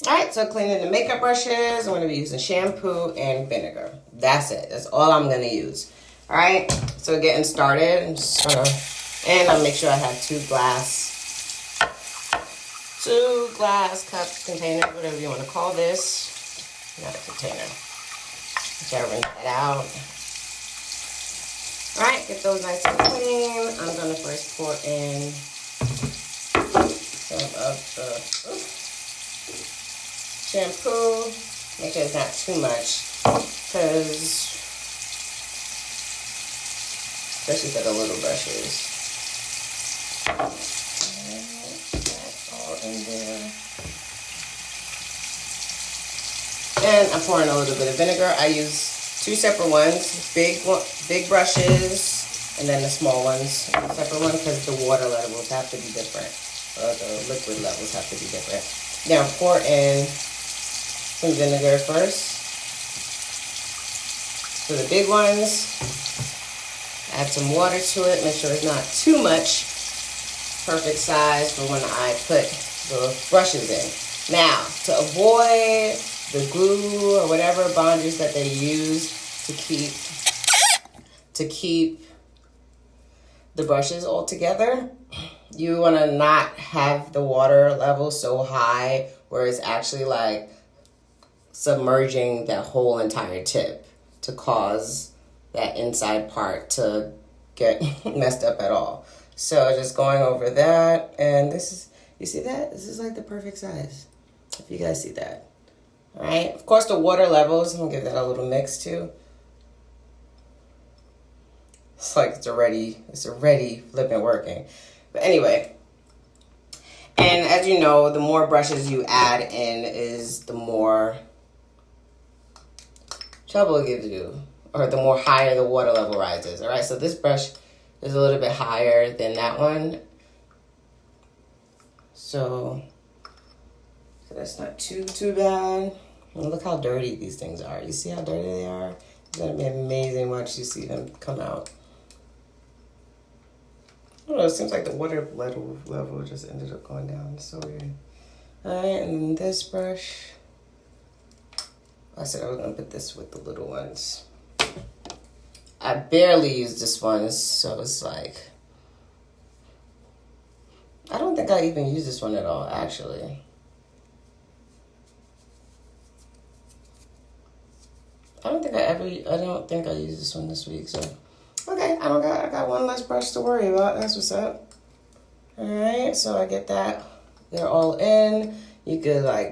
All right, so cleaning the makeup brushes, I'm going to be using shampoo and vinegar. That's it. That's all I'm going to use. All right, so getting started, I'm just going to, and I'll make sure I have two glass cup container, whatever you want to call this. Not a container. So rinse that out. All right, get those nice and clean. I'm going to first pour in some of the shampoo. Make sure it's not too much, because especially for the little brushes. That's all in there. And I'm pouring a little bit of vinegar. I use two separate ones, big brushes, and then the small ones, separate one, because the water levels have to be different, or the liquid levels have to be different. Now pour in some vinegar first. For the big ones, add some water to it. Make sure it's not too much. Perfect size for when I put the brushes in. Now, to avoid the glue or whatever bonders that they use to keep the brushes all together, you want to not have the water level so high where it's actually like submerging that whole entire tip to cause that inside part to get messed up at all. So just going over that, and this is, you see that? This is like the perfect size, if you guys see that. All right, of course the water levels, I'm gonna give that a little mix too. It's like it's already flipping working. But anyway, and as you know, the more brushes you add in is the more trouble it gives you, or the more higher the water level rises. All right, so this brush is a little bit higher than that one. So that's not too bad. And look how dirty these things are. You see how dirty they are? It's gonna be amazing once you see them come out. I don't know, it seems like the water level just ended up going down. It's so weird. Alright, and this brush, I said I was gonna put this with the little ones. I barely use this one, so it's like, I don't think I even use this one at all, actually. I don't think I used this one this week, so. Okay, I got one less brush to worry about. That's what's up. All right, so I get that. They're all in. You could like